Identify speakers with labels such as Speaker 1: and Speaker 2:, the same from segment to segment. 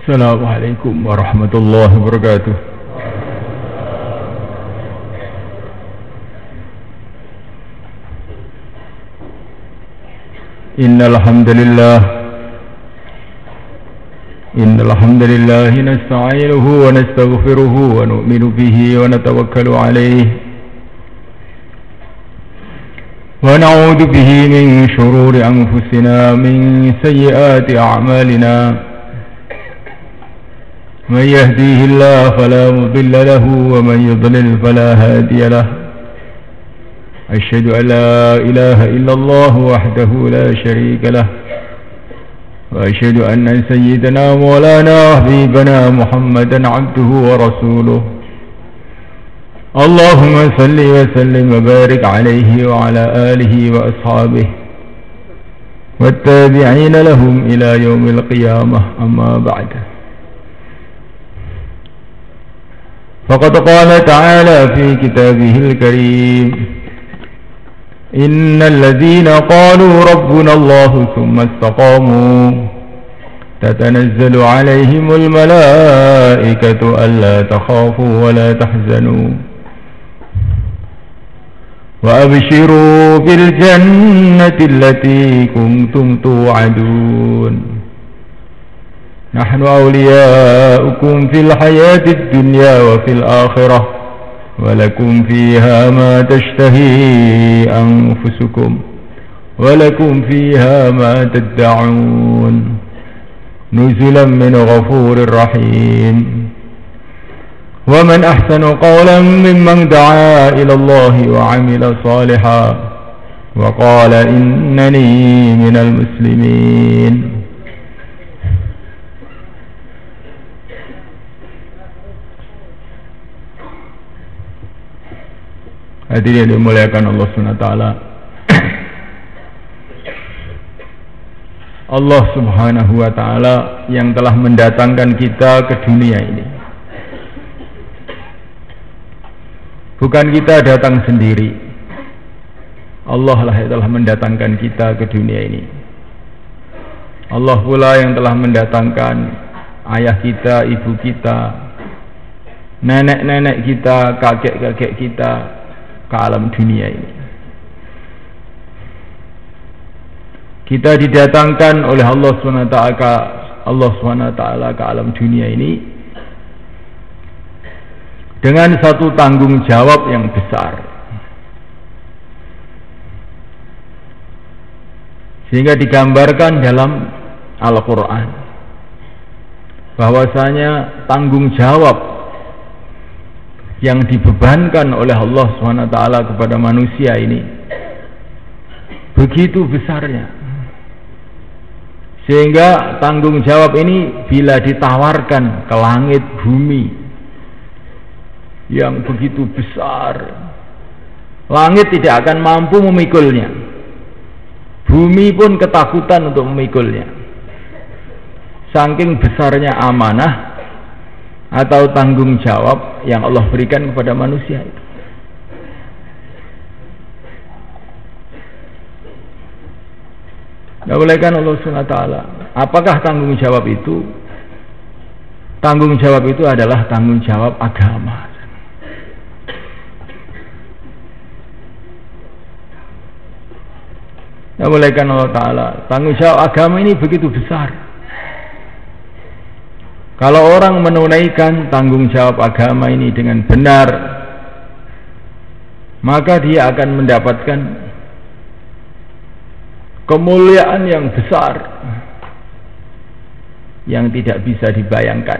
Speaker 1: Assalamualaikum warahmatullahi wabarakatuh. Innal hamdalillah nasta'inuhu wa nastaghfiruhu wa nu'minu bihi wa natawakkalu alayhi wa na'udzu bihi min shururi anfusina min sayyiati a'malina. من يهديه الله فلا مضل له ومن يضلل فلا هادي له أشهد أن لا إله إلا الله وحده لا شريك له وأشهد أن سيدنا مولانا وحبيبنا محمدا عبده ورسوله اللهم صل وسلم وبارك عليه وعلى آله وأصحابه والتابعين لهم إلى يوم القيامة أما بعد. فقد قال تعالى في كتابه الكريم إن الذين قالوا ربنا الله ثم استقاموا تتنزل عليهم الملائكة ألا تخافوا ولا تحزنوا وأبشروا بالجنة التي كنتم توعدون نحن أولياؤكم في الحياة الدنيا وفي الآخرة ولكم فيها ما تشتهي أنفسكم ولكم فيها ما تدعون نزلا من غفور رحيم ومن أحسن قولا ممن دعا إلى الله وعمل صالحا وقال إنني من المسلمين. Hadirin yang dimuliakan Allah SWT, Allah Subhanahu wa Ta'ala yang telah mendatangkan kita ke dunia ini. Bukan kita datang sendiri, Allah lah yang telah mendatangkan kita ke dunia ini. Allah pula yang telah mendatangkan ayah kita, ibu kita, nenek-nenek kita, kakek-kakek kita ke alam dunia ini. Kita didatangkan oleh Allah SWT ke alam dunia ini dengan satu tanggung jawab yang besar, sehingga digambarkan dalam Al-Quran bahwasanya tanggung jawab yang dibebankan oleh Allah SWT kepada manusia ini begitu besarnya, sehingga tanggung jawab ini bila ditawarkan ke langit bumi yang begitu besar, langit tidak akan mampu memikulnya, bumi pun ketakutan untuk memikulnya, saking besarnya amanah atau tanggung jawab yang Allah berikan kepada manusia itu. Dimuliakan Allah SWT, apakah tanggung jawab itu? Tanggung jawab itu adalah tanggung jawab agama. Dimuliakan Allah Ta'ala, tanggung jawab agama ini begitu besar. Kalau orang menunaikan tanggung jawab agama ini dengan benar, maka dia akan mendapatkan kemuliaan yang besar yang tidak bisa dibayangkan.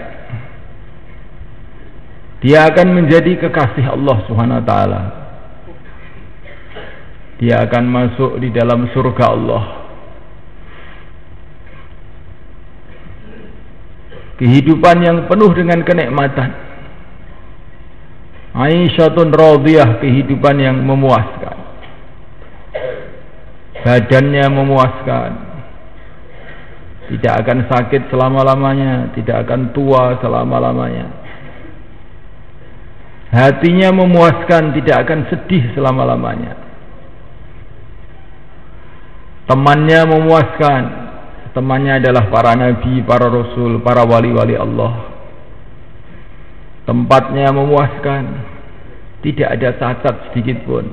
Speaker 1: Dia akan menjadi kekasih Allah SWT. Dia akan masuk di dalam surga Allah. Kehidupan yang penuh dengan kenikmatan, aisyatun radiyah, kehidupan yang memuaskan, badannya memuaskan, tidak akan sakit selama-lamanya, tidak akan tua selama-lamanya, hatinya memuaskan, tidak akan sedih selama-lamanya, temannya memuaskan, temannya adalah para nabi, para rasul, para wali-wali Allah. Tempatnya memuaskan, tidak ada cacat sedikit pun.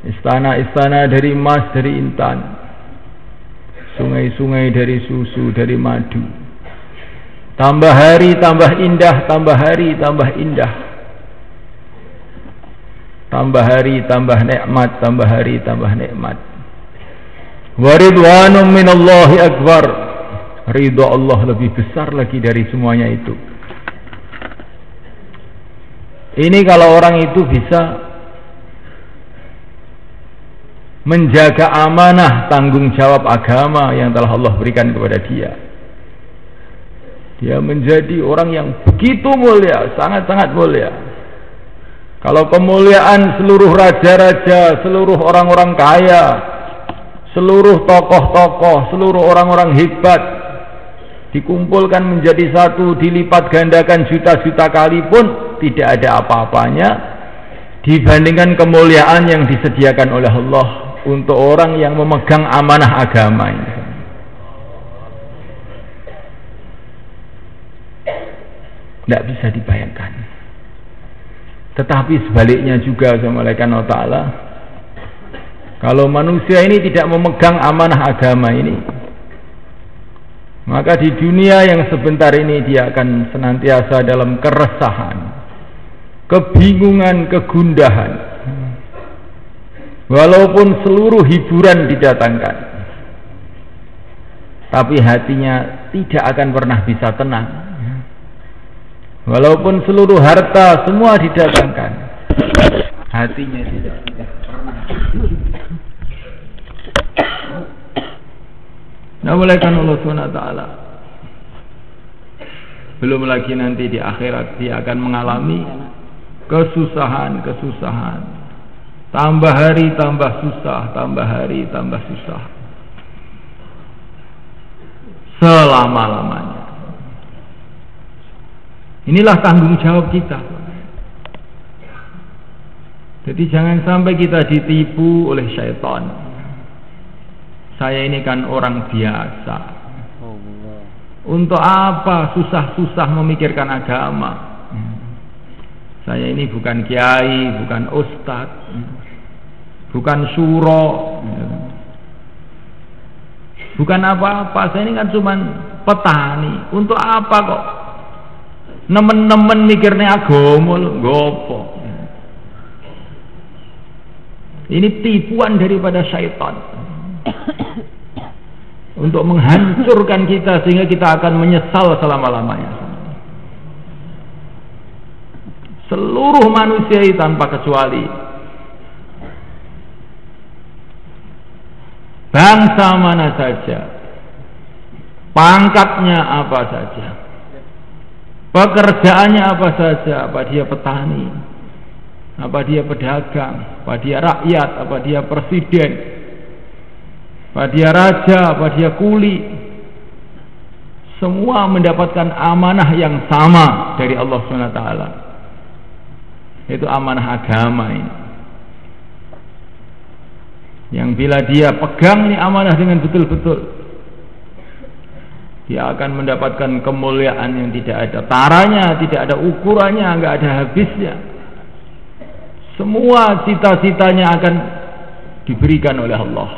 Speaker 1: Istana-istana dari emas, dari intan, sungai-sungai dari susu, dari madu. Tambah hari tambah indah, tambah hari tambah indah. Tambah hari tambah nikmat, tambah hari tambah nikmat. Wa ridwanum minallahi akbar. Ridha Allah lebih besar lagi dari semuanya itu. Ini kalau orang itu bisa menjaga amanah tanggung jawab agama yang telah Allah berikan kepada dia. Dia menjadi orang yang begitu mulia, sangat-sangat mulia. Kalau kemuliaan seluruh raja-raja, seluruh orang-orang kaya, seluruh tokoh-tokoh, seluruh orang-orang hebat dikumpulkan menjadi satu, dilipat gandakan juta-juta kali pun tidak ada apa-apanya dibandingkan kemuliaan yang disediakan oleh Allah untuk orang yang memegang amanah agama ini. Tidak bisa dibayangkan. Tetapi sebaliknya juga Subhanahu wa ta'ala, kalau manusia ini tidak memegang amanah agama ini, maka di dunia yang sebentar ini dia akan senantiasa dalam keresahan, kebingungan, kegundahan. Walaupun seluruh hiburan didatangkan, tapi hatinya tidak akan pernah bisa tenang. Walaupun seluruh harta semua didatangkan, hatinya tidak pernah. Nah, oleh karena Allah SWT, belum lagi nanti di akhirat dia akan mengalami kesusahan, tambah hari tambah susah, tambah hari tambah susah, selama-lamanya. Inilah tanggung jawab kita. Jadi jangan sampai kita ditipu oleh syaitan. Saya ini kan orang biasa. Untuk apa susah-susah memikirkan agama? Saya ini bukan kiai, bukan ustadz, bukan syuro, bukan apa-apa. Saya ini kan cuma petani. Untuk apa kok nemen-nemen mikirnya agama lho, gopo. Ini tipuan daripada syaitan untuk menghancurkan kita sehingga kita akan menyesal selama-lamanya. Seluruh manusia tanpa kecuali, bangsa mana saja, pangkatnya apa saja, pekerjaannya apa saja, apa dia petani, apa dia pedagang, apa dia rakyat, apa dia presiden, apa dia raja, apa dia kuli, semua mendapatkan amanah yang sama dari Allah SWT, yaitu amanah agama ini. Yang bila dia pegang ini amanah dengan betul-betul, dia akan mendapatkan kemuliaan yang tidak ada taranya, tidak ada ukurannya, nggak ada habisnya. Semua cita-citanya akan diberikan oleh Allah.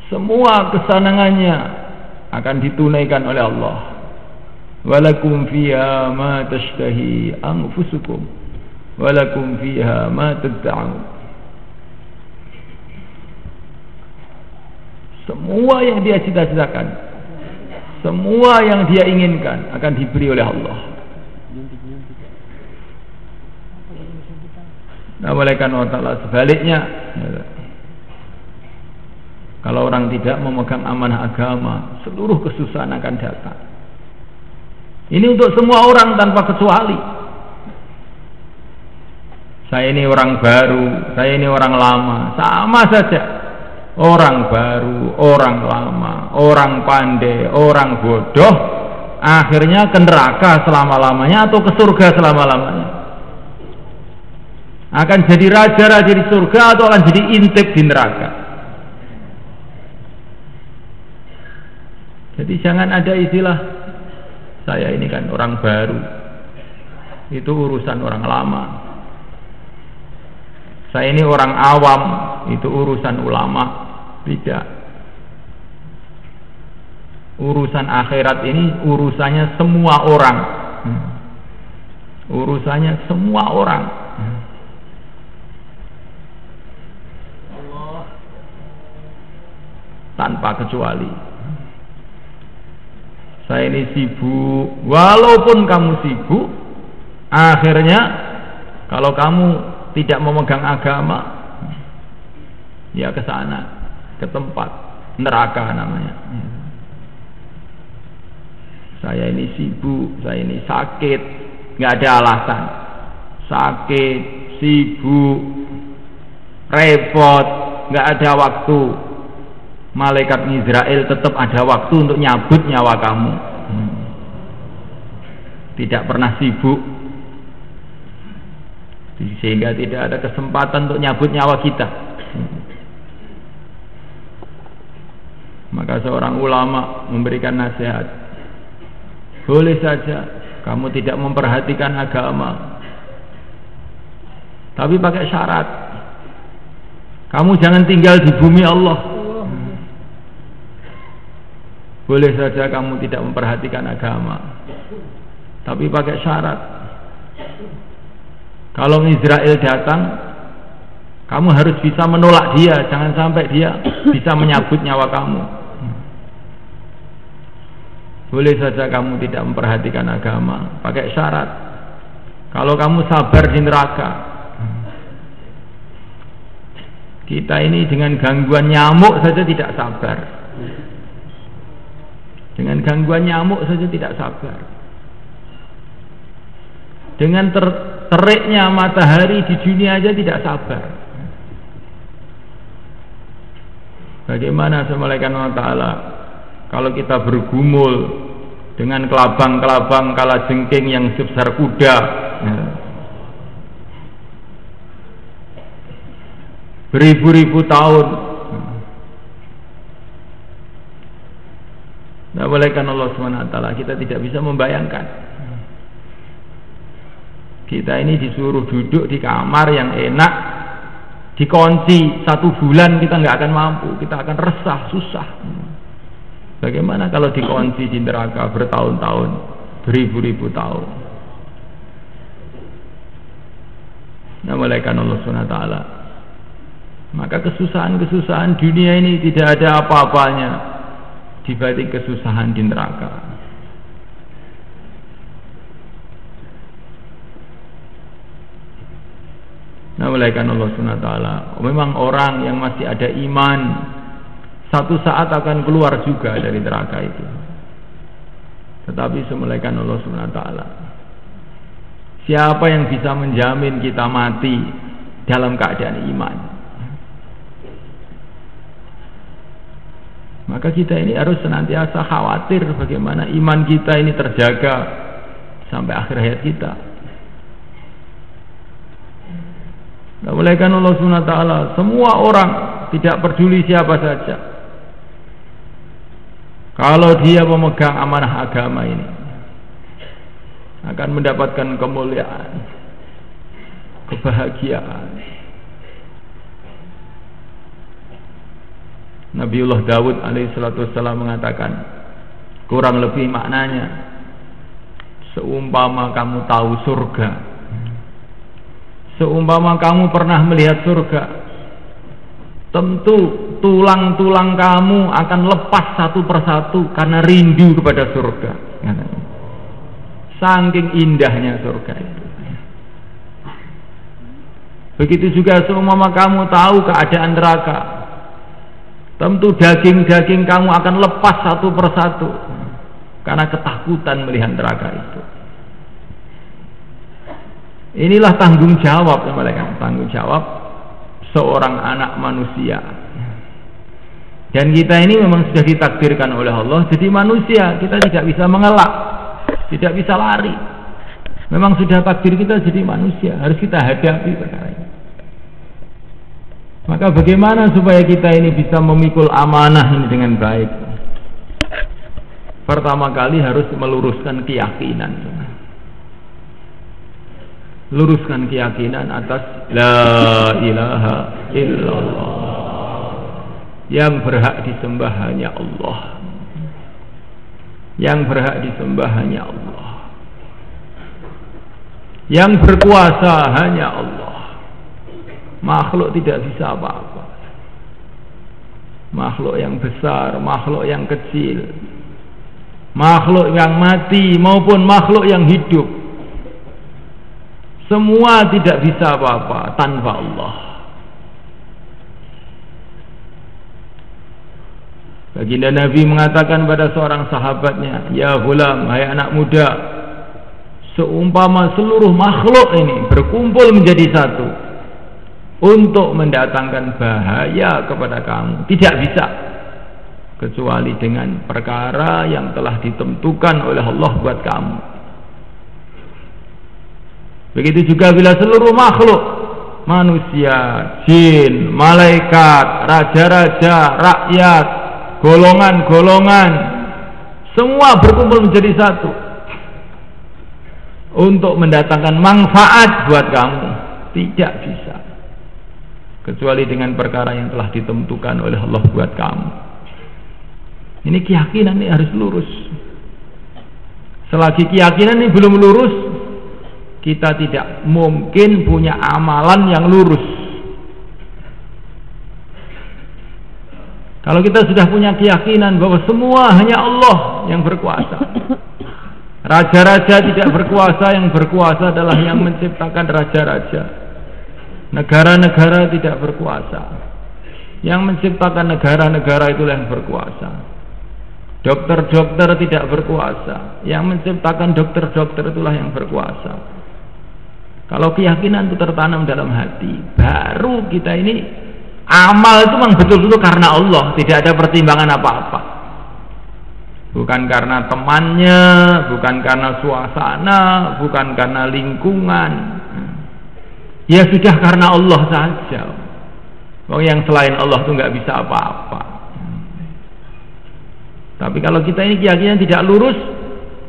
Speaker 1: Semua kesenangannya akan ditunaikan oleh Allah. Walakum fiha ma tashtahi anfusukum walakum fiha ma tad'un. Semua yang dia cita-citakan, semua yang dia inginkan akan diberi oleh Allah. Nah, oleh karena Allah sebaliknya, kalau orang tidak memegang amanah agama, seluruh kesusahan akan datang. Ini untuk semua orang tanpa kecuali. Saya ini orang baru, saya ini orang lama, sama saja. Orang baru, orang lama, orang pandai, orang bodoh, akhirnya ke neraka selama-lamanya atau ke surga selama-lamanya. Akan jadi raja-raja di surga atau akan jadi intip di neraka. Jadi jangan ada istilah saya ini kan orang baru, itu urusan orang lama. Saya ini orang awam, itu urusan ulama. Tidak. Urusan akhirat ini urusannya semua orang. Urusannya semua orang. Tanpa kecuali. Saya ini sibuk, walaupun kamu sibuk, akhirnya kalau kamu tidak memegang agama, ya ke sana, ke tempat neraka namanya. Saya ini sibuk, saya ini sakit, nggak ada alasan. Sakit, sibuk, repot, nggak ada waktu. Malaikat Israel tetap ada waktu untuk nyabut nyawa kamu. Tidak pernah sibuk, sehingga tidak ada kesempatan untuk nyabut nyawa kita. Maka seorang ulama memberikan nasihat, boleh saja kamu tidak memperhatikan agama, tapi pakai syarat, kamu jangan tinggal di bumi Allah. Boleh saja kamu tidak memperhatikan agama, tapi pakai syarat, kalau Israel datang, kamu harus bisa menolak dia, jangan sampai dia bisa menyabut nyawa kamu. Boleh saja kamu tidak memperhatikan agama, pakai syarat, kalau kamu sabar di neraka. Kita ini dengan gangguan nyamuk saja tidak sabar. Dengan gangguan nyamuk saja tidak sabar. Dengan teriknya matahari di dunia aja tidak sabar. Bagaimana semalakan Allah Ta'ala kalau kita bergumul dengan kelabang-kelabang kalajengking yang sebesar kuda, beribu-ribu tahun. Nah, olehkan Allah SWT kita tidak bisa membayangkan. Kita ini disuruh duduk di kamar yang enak, dikunci 1 bulan, kita nggak akan mampu, kita akan resah, susah. Bagaimana kalau dikunci di neraka bertahun-tahun, beribu-ribu tahun? Nah, olehkan Allah SWT, maka kesusahan-kesusahan dunia ini tidak ada apa-apanya dibanding kesusahan di neraka. Nah, olehkan Allah SWT, memang orang yang masih ada iman satu saat akan keluar juga dari neraka itu. Tetapi semulaikan Allah SWT, siapa yang bisa menjamin kita mati dalam keadaan iman? Maka kita ini harus senantiasa khawatir bagaimana iman kita ini terjaga sampai akhir hayat kita. Olehkan Allah SWT, semua orang, tidak peduli siapa saja, kalau dia memegang amanah agama ini, akan mendapatkan kemuliaan, kebahagiaan. Nabiullah Daud alaihissalam mengatakan, kurang lebih maknanya, seumpama kamu tahu surga, seumpama kamu pernah melihat surga, tentu tulang-tulang kamu akan lepas satu persatu karena rindu kepada surga. Saking indahnya surga itu. Begitu juga seumpama kamu tahu keadaan neraka, tentu daging-daging kamu akan lepas satu persatu karena ketakutan melihat neraka itu. Inilah tanggung jawab, tanggung jawab seorang anak manusia. Dan kita ini memang sudah ditakdirkan oleh Allah jadi manusia, kita tidak bisa mengelak, tidak bisa lari. Memang sudah takdir kita jadi manusia, harus kita hadapi perkara ini. Maka bagaimana supaya kita ini bisa memikul amanah ini dengan baik?
Speaker 2: pertama kali harus meluruskan keyakinan. Luruskan keyakinan atas la ilaha illallah. Yang berhak disembah hanya Allah. Yang berhak disembah hanya Allah. Yang berkuasa hanya Allah. Makhluk tidak bisa apa-apa. Makhluk yang besar, makhluk yang kecil, makhluk yang mati maupun makhluk yang hidup, semua tidak bisa apa-apa tanpa Allah. Baginda Nabi mengatakan pada seorang sahabatnya, "Ya ghulam, hai anak muda, seumpama seluruh makhluk ini berkumpul menjadi satu untuk mendatangkan bahaya kepada kamu, tidak bisa kecuali dengan perkara yang telah ditentukan oleh Allah buat kamu. Begitu juga bila seluruh makhluk, manusia, jin, malaikat, raja-raja, rakyat, golongan-golongan, semua berkumpul menjadi satu untuk mendatangkan manfaat buat kamu, tidak bisa kecuali dengan perkara yang telah ditentukan oleh Allah buat kamu. Ini keyakinan ini harus lurus. Selagi keyakinan ini belum lurus, kita tidak mungkin punya amalan yang lurus. Kalau kita sudah punya keyakinan bahwa semua hanya Allah yang berkuasa, raja-raja tidak berkuasa, yang berkuasa adalah yang menciptakan raja-raja. Negara-negara tidak berkuasa, yang menciptakan negara-negara itulah yang berkuasa. Dokter-dokter tidak berkuasa, yang menciptakan dokter-dokter itulah yang berkuasa. Kalau keyakinan itu tertanam dalam hati, baru kita ini amal itu memang betul-betul karena Allah, tidak ada pertimbangan apa-apa. Bukan karena temannya, bukan karena suasana, bukan karena lingkungan. Ya sudah karena Allah saja. Yang selain Allah itu nggak bisa apa-apa. Tapi kalau kita ini keyakinan tidak lurus,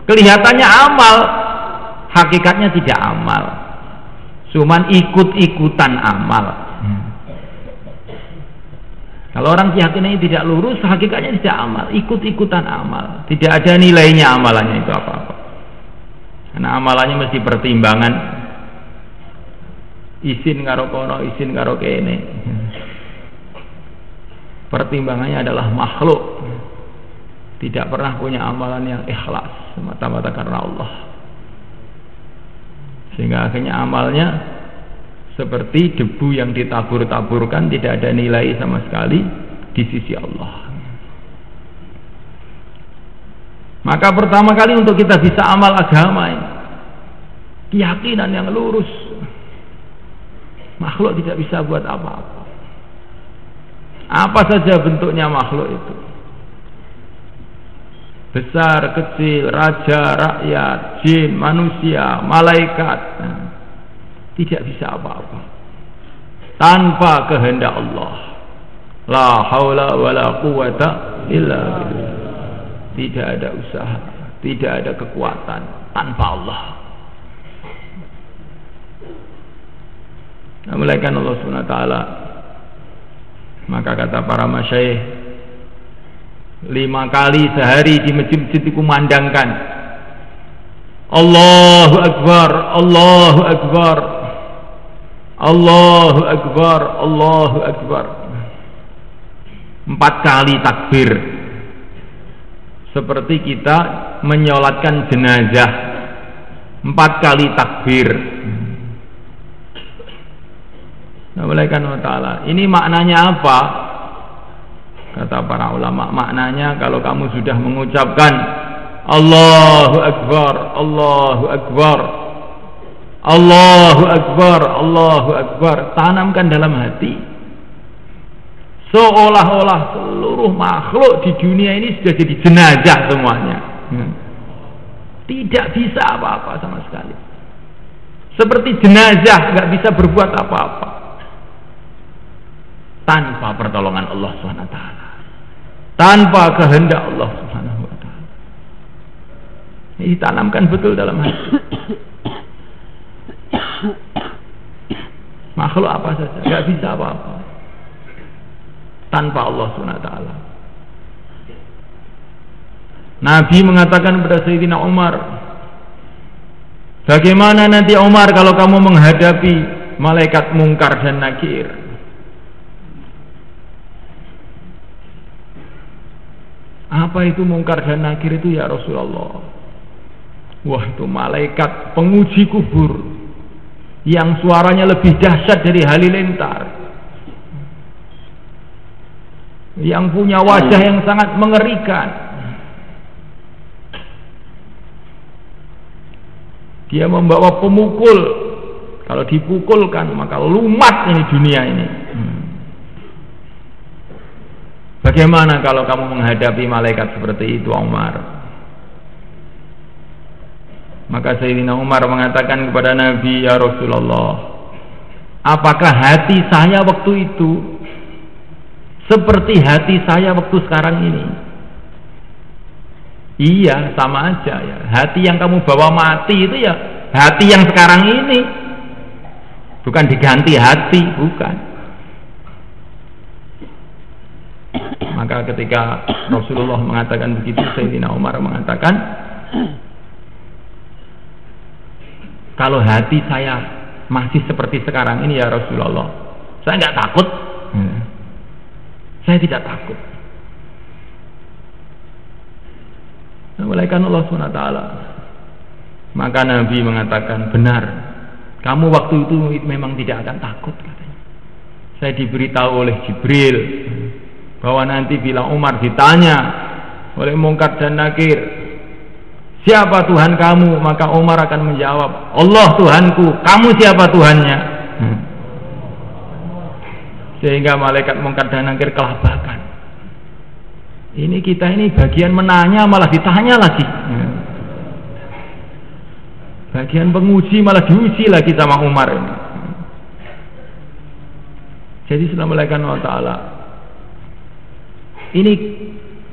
Speaker 2: kelihatannya amal, hakikatnya tidak amal, cuman ikut-ikutan amal. Kalau orang keyakinannya tidak lurus, hakikatnya tidak amal, ikut-ikutan amal, tidak ada nilainya amalannya itu apa-apa. Karena amalannya mesti pertimbangan, isin karo kono, isin karo kene. Pertimbangannya adalah makhluk, tidak pernah punya amalan yang ikhlas semata-mata karena Allah, sehingga akhirnya amalnya seperti debu yang ditabur-taburkan, tidak ada nilai sama sekali di sisi Allah. Maka pertama kali untuk kita bisa amal agama ini, keyakinan yang lurus. Makhluk tidak bisa buat apa-apa. Apa saja bentuknya makhluk itu, besar, kecil, raja, rakyat, jin, manusia, malaikat, tidak bisa apa-apa tanpa kehendak Allah. La haula wala quwata illa billah. Tidak ada usaha, tidak ada kekuatan tanpa Allah. Melainkan Allah Subhanahu wa taala. Maka kata para masyayikh, 5 kali sehari di masjid dikumandangkan Allahu Akbar, Allahu Akbar, Allahu Akbar, Allahu Akbar. 4 kali takbir, seperti kita menyolatkan jenazah. 4 kali takbir. Subhanahu wa ta'ala. Ini maknanya apa? Kata para ulama, maknanya kalau kamu sudah mengucapkan Allahu Akbar, Allahu Akbar, Allahu Akbar, Allahu Akbar, tanamkan dalam hati, seolah-olah seluruh makhluk di dunia ini sudah jadi jenazah semuanya. Tidak bisa apa-apa sama sekali, seperti jenazah, nggak bisa berbuat apa-apa tanpa pertolongan Allah Subhanahu wa ta'ala, tanpa kehendak Allah Subhanahu wa ta'ala. Ini ditanamkan betul dalam hati. Makhluk apa saja, nggak bisa apa-apa tanpa Allah SWT. Nabi mengatakan kepada Sayyidina Umar, bagaimana nanti Umar kalau kamu menghadapi malaikat mungkar dan nakir? Apa itu mungkar dan nakir itu ya Rasulullah? Wah, itu malaikat penguji kubur yang suaranya lebih dahsyat dari halilintar, yang punya wajah yang sangat mengerikan. Dia membawa pemukul, kalau dipukulkan maka lumat ini dunia ini. Bagaimana kalau kamu menghadapi malaikat seperti itu, Umar? Maka Sayyidina Umar mengatakan kepada Nabi, ya Rasulullah, apakah hati saya waktu itu seperti hati saya waktu sekarang ini? Iya, sama aja ya. Hati yang kamu bawa mati itu ya hati yang sekarang ini. Bukan diganti hati, bukan. Maka ketika Rasulullah mengatakan begitu, Sayyidina Umar mengatakan, kalau hati saya masih seperti sekarang ini ya Rasulullah, saya nggak takut. Saya tidak takut. Malaikat Allah SWT. Maka Nabi mengatakan, benar, kamu waktu itu memang tidak akan takut, katanya. Saya diberitahu oleh Jibril bahwa nanti bila Umar ditanya oleh Mungkar dan Nakir, siapa Tuhan kamu? Maka Umar akan menjawab, Allah Tuhanku. Kamu siapa Tuhannya? Sehingga malaikat Mungkar dan Nakir kelabakan. Ini kita ini bagian menanya malah ditanya lagi. Bagian penguji malah diuji lagi sama Umar ini. Jadi Assalamualaikum warahmatullahi wabarakatuh. Ini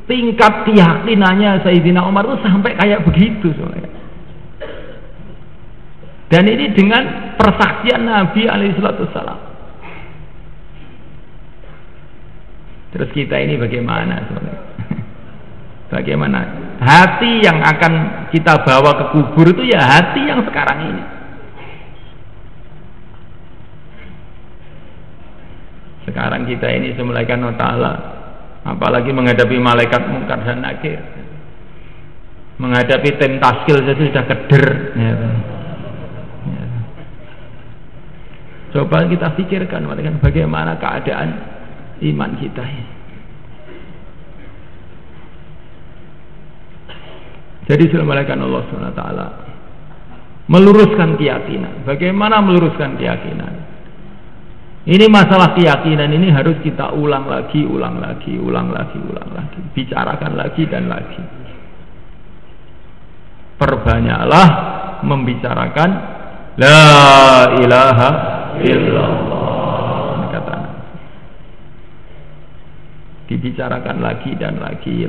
Speaker 2: tingkat keyakinannya Sayyidina Umar itu sampai kayak begitu soalnya. Dan ini dengan persaksian Nabi alaihissalam. Terus kita ini bagaimana soalnya? Bagaimana? Hati yang akan kita bawa ke kubur itu ya hati yang sekarang ini. Sekarang kita ini Assalamualaikum warahmatullahi wabarakatuh. Apalagi menghadapi malaikat Mungkar dan Nakir, menghadapi tim taskil saja sudah keder ya. Ya. Coba kita pikirkan bagaimana keadaan iman kita ini. Jadi Assalamualaikum Allah SWT meluruskan keyakinan. Bagaimana meluruskan keyakinan? Ini masalah keyakinan ini harus kita ulang lagi, bicarakan lagi dan lagi. Perbanyaklah membicarakan La ilaha illallah. Kata dibicarakan lagi dan lagi.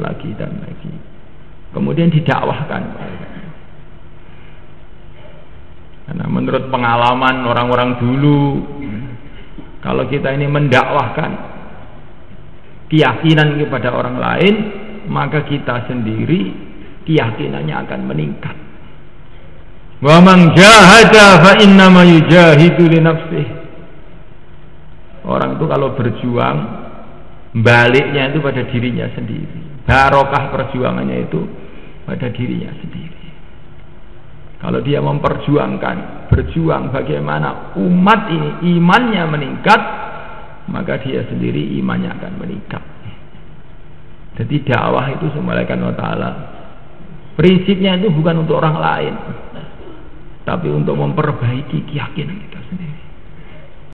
Speaker 2: Kemudian didakwahkan. Karena menurut pengalaman orang-orang dulu, kalau kita ini mendakwahkan keyakinan kepada orang lain, maka kita sendiri keyakinannya akan meningkat. Wa man jahada fa innama yujahidu li nafsihi. Orang itu kalau berjuang, baliknya itu pada dirinya sendiri. Barokah perjuangannya itu pada dirinya sendiri. Kalau dia memperjuangkan, berjuang bagaimana umat ini imannya meningkat, maka dia sendiri imannya akan meningkat. Jadi dakwah itu Subhanahu wa ta'ala, prinsipnya itu bukan untuk orang lain, tapi untuk memperbaiki keyakinan kita sendiri.